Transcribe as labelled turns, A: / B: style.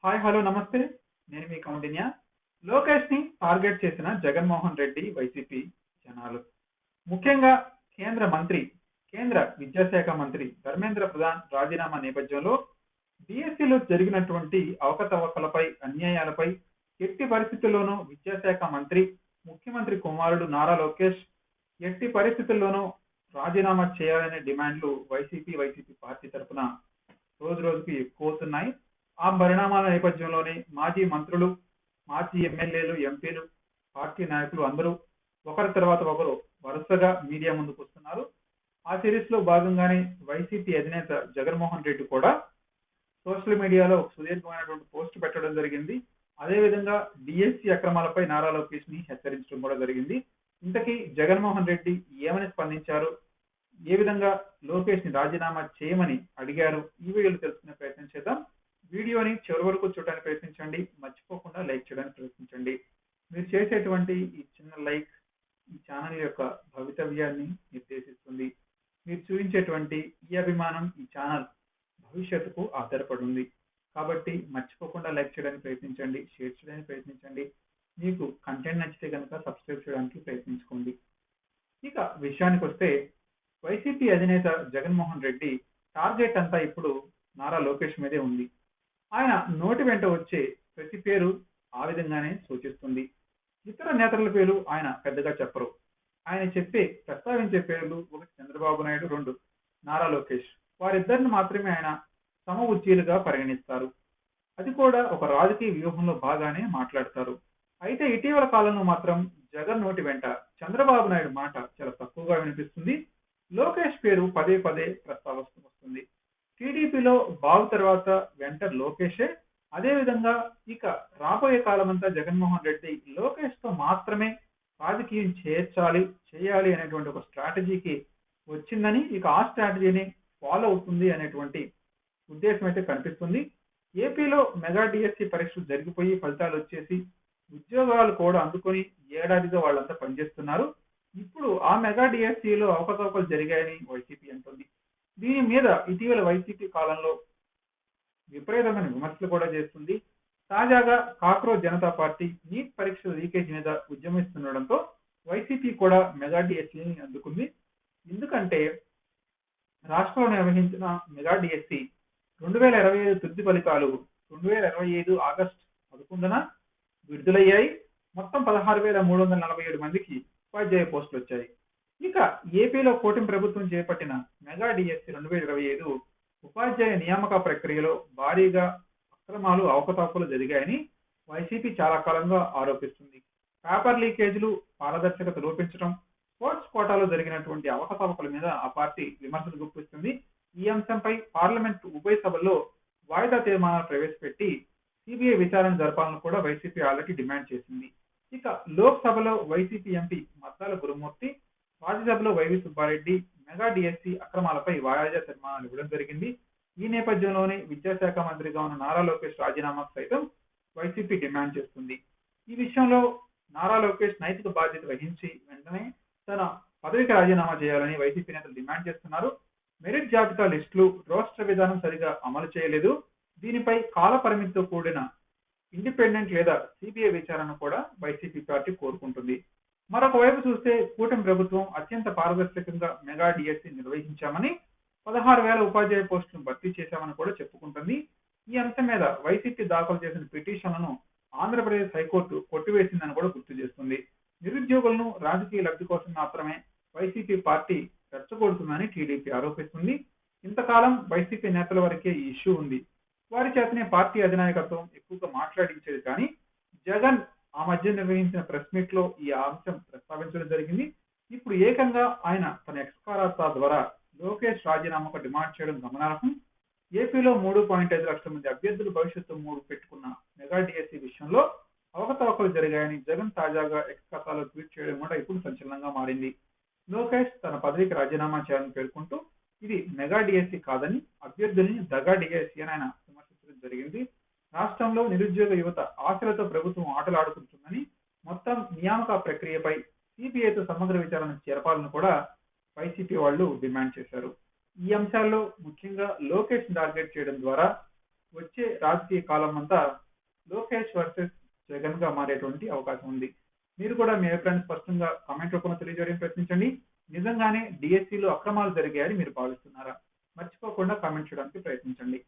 A: Hi hello నమస్తే. నేను మీ కౌండిన్య. లోకేష్ ని టార్గెట్ చేసిన జగన్మోహన్ రెడ్డి వైసీపీ జనాలు. ముఖ్యంగా కేంద్ర మంత్రి, కేంద్ర విద్యాశాఖ మంత్రి ధర్మేంద్ర ప్రధాన్ రాజీనామా నేపథ్యంలో డిఎస్సిలో జరిగినటువంటి అవకతవకలపై, అన్యాయాలపై ఎట్టి పరిస్థితుల్లోనూ విద్యాశాఖ మంత్రి, ముఖ్యమంత్రి కుమారుడు నారా లోకేష్ ఎట్టి పరిస్థితుల్లోనూ రాజీనామా చేయాలనే డిమాండ్లు వైసీపీ పార్టీ తరఫున రోజు రోజుకి ఎక్కువ అవుతున్నాయి. ఆ పరిణామాల నేపథ్యంలోనే మాజీ మంత్రులు, మాజీ ఎమ్మెల్యేలు, ఎంపీలు, పార్టీ నాయకులు అందరూ ఒకరి తర్వాత ఒకరు వరుసగా మీడియా ముందుకు వస్తున్నారు. ఆ సిరీస్ లో భాగంగానే వైసీపీ అధినేత జగన్మోహన్ రెడ్డి కూడా సోషల్ మీడియాలో ఒక సుదీర్ఘమైనటువంటి పోస్ట్ పెట్టడం జరిగింది. అదేవిధంగా డిఎస్సి అక్రమాలపై నారా లోకేష్ ని హెచ్చరించడం కూడా జరిగింది. ఇంతకీ జగన్మోహన్ రెడ్డి ఏమని స్పందించారు, ఏ విధంగా లోకేష్ ని రాజీనామా చేయమని అడిగారు, ఈ వీడియోలు తెలుసుకునే ప్రయత్నం చేద్దాం. వీడియోని చివరి వరకు చూడడానికి ప్రయత్నించండి. మర్చిపోకుండా లైక్ చేయడానికి ప్రయత్నించండి. మీరు చేసేటువంటి ఈ చిన్న లైక్ ఈ ఛానల్ యొక్క భవితవ్యాన్ని నిర్దేశిస్తుంది. మీరు చూపించేటువంటి ఈ అభిమానం ఈ ఛానల్ భవిష్యత్తుకు ఆధారపడి ఉంది. కాబట్టి మర్చిపోకుండా లైక్ చేయడానికి ప్రయత్నించండి, షేర్ చేయడానికి ప్రయత్నించండి. మీకు కంటెంట్ నచ్చితే కనుక సబ్స్క్రైబ్ చేయడానికి ప్రయత్నించుకోండి. ఇక విషయానికి వస్తే, వైసీపీ అధినేత జగన్మోహన్ రెడ్డి టార్గెట్ అంతా ఇప్పుడు నారా లోకేష్ మీదే ఉంది. ఆయన నోటి వెంట వచ్చే ప్రతి పేరు ఆ విధంగానే సూచిస్తుంది. ఇతర నేతల పేరు ఆయన పెద్దగా చెప్పరు. ఆయన ప్రస్తావించే పేర్లు ఒకటి చంద్రబాబు నాయుడు, రెండు నారా లోకేష్. వారిద్దరిని మాత్రమే ఆయన సమ ఉజ్జీలుగా పరిగణిస్తారు. అది కూడా ఒక రాజకీయ వ్యూహంలో బాగానే మాట్లాడతారు. అయితే ఇటీవల కాలంలో మాత్రం జగన్ నోటి వెంట చంద్రబాబు నాయుడు మాట చాలా తక్కువగా వినిపిస్తుంది. లోకేష్ పేరు పదే పదే వస్తుంది. టీడీపీలో బాబు తర్వాత వెంట లోకేషే. అదేవిధంగా ఇక రాబోయే కాలం అంతా జగన్మోహన్ రెడ్డి లోకేష్ తో మాత్రమే రాజకీయం చేయాలి అనేటువంటి ఒక స్ట్రాటజీకి వచ్చిందని, ఇక ఆ స్ట్రాటజీని ఫాలో అవుతుంది అనేటువంటి ఉద్దేశం అయితే కనిపిస్తుంది. ఏపీలో మెగా డిఎస్సి పరీక్షలు జరిగిపోయి ఫలితాలు వచ్చేసి ఉద్యోగాలు కూడా అందుకొని ఏడాదిగా వాళ్ళంతా పనిచేస్తున్నారు. ఇప్పుడు ఆ మెగా డిఎస్సిలో అవకతవకలు జరిగాయని వైసీపీ అంటుంది. దీని మీద ఇటీవల వైసీపీ కాలంలో విపరీతమైన విమర్శలు కూడా చేస్తుంది. తాజాగా కాక్రోచ్ జనతా పార్టీ నీట్ పరీక్షల లీకేజ్ మీద ఉద్యమిస్తుండడంతో వైసీపీ కూడా మెగా డిఎస్సిని అందుకుంది. ఎందుకంటే రాష్ట్రంలో నిర్వహించిన మెగా డిఎస్సి 2025 తుది ఫలితాలు 2025 ఆగస్టు 11న విడుదలయ్యాయి. మొత్తం 16,347 మందికి ఉపాధ్యాయ పోస్టులు వచ్చాయి. ఇక ఏపీలో కూటమి ప్రభుత్వం చేపట్టిన మెగా డిఎస్సి 2025 ఉపాధ్యాయ నియామక ప్రక్రియలో భారీగా అక్రమాలు, అవకతవకలు జరిగాయని వైసీపీ చాలా కాలంగా ఆరోపిస్తుంది. పేపర్ లీకేజీలు, పారదర్శకత లోపించడం, స్పోర్ట్స్ కోటాలో జరిగినటువంటి అవకతవకల మీద ఆ పార్టీ విమర్శలు గుప్పిస్తుంది. ఈ అంశంపై పార్లమెంట్ ఉభయ సభల్లో వాయిదా తీర్మానాలు ప్రవేశపెట్టి సిబిఐ విచారణ జరపాలని కూడా వైసీపీ ఆల్రెడీ డిమాండ్ చేసింది. ఇక లోక్సభలో వైసీపీ ఎంపీ మద్దాల గురుమూర్తి, రాజ్యసభలో వైవి సుబ్బారెడ్డి మెగా డిఎస్సి అక్రమాలపై వాయిదా తీర్మానాలు ఇవ్వడం జరిగింది. ఈ నేపథ్యంలోనే విద్యాశాఖ మంత్రిగా ఉన్న నారా లోకేష్ రాజీనామాకు సైతం వైసీపీ డిమాండ్ చేస్తుంది. ఈ విషయంలో నారా లోకేష్ నైతిక బాధ్యత వహించి వెంటనే తన పదవికి రాజీనామా చేయాలని వైసీపీ నేతలు డిమాండ్ చేస్తున్నారు. మెరిట్ జాబితా లిస్టులు, రోస్టర్ విధానం సరిగా అమలు చేయలేదు. దీనిపై కాల పరిమితితో కూడిన ఇండిపెండెంట్ లేదా సిబిఐ విచారణ కూడా వైసీపీ పార్టీ కోరుకుంటుంది. మరొక వైపు చూస్తే కూటమి ప్రభుత్వం అత్యంత పారదర్శకంగా మెగా డిఎస్సి నిర్వహించామని, 16,000 ఉపాధ్యాయ పోస్టులను భర్తీ చేశామని కూడా చెప్పుకుంటుంది. ఈ అంశం మీద వైసీపీ దాఖలు చేసిన పిటిషన్లను ఆంధ్రప్రదేశ్ హైకోర్టు కొట్టివేసిందని కూడా గుర్తు చేస్తుంది. నిరుద్యోగులను రాజకీయ లబ్ధి కోసం మాత్రమే వైసీపీ పార్టీ రెచ్చగొడుతుందని టీడీపీ ఆరోపిస్తుంది. ఇంతకాలం వైసీపీ నేతల వరకే ఈ ఇష్యూ ఉంది. వారి చేతనే పార్టీ అధినాయకత్వం ఎక్కువగా మాట్లాడించేది. కానీ జగన్ ఆ మధ్య నిర్వహించిన ప్రెస్ మీట్ లో ఈ అంశం ప్రస్తావించడం జరిగింది. ఇప్పుడు ఏకంగా ఆయన తన ఎక్స్ ఖాతా ద్వారా లోకేష్ రాజీనామాకు డిమాండ్ చేయడం గమనార్హం. ఏపీలో 3.5 లక్షల మంది అభ్యర్థులు భవిష్యత్తు 3 పెట్టుకున్న మెగా డిఎస్సి విషయంలో అవకతవకలు జరిగాయని జగన్ తాజాగా ఎక్స్ ఖాతాలో ట్వీట్ చేయడం కూడా ఇప్పుడు సంచలనంగా మారింది. లోకేష్ తన పదవికి రాజీనామా చేయాలని పేర్కొంటూ ఇది మెగా డిఎస్సి కాదని, అభ్యర్థుల్ని దగా డిఎస్సి అని ఆయన విమర్శించడం జరిగింది. రాష్ట్రంలో నిరుద్యోగ యువత ఆశలతో ప్రభుత్వం ఆటలాడుకుంటుందని, మొత్తం నియామక ప్రక్రియపై సిబిఐతో సమగ్ర విచారణ జరపాలని కూడా వైసీపీ వాళ్ళు డిమాండ్ చేశారు. ఈ అంశాల్లో ముఖ్యంగా లోకేష్ టార్గెట్ చేయడం ద్వారా వచ్చే రాజకీయ కాలం అంతా లోకేష్ వర్సెస్ జగన్ గా మారేటువంటి అవకాశం ఉంది. మీరు కూడా మీ అభిప్రాయాన్ని స్పష్టంగా కామెంట్ రూపంలో తెలియజేయడానికి ప్రయత్నించండి. నిజంగానే డిఎస్సిలో అక్రమాలు జరిగాయని మీరు భావిస్తున్నారా? మర్చిపోకుండా కామెంట్ చేయడానికి ప్రయత్నించండి.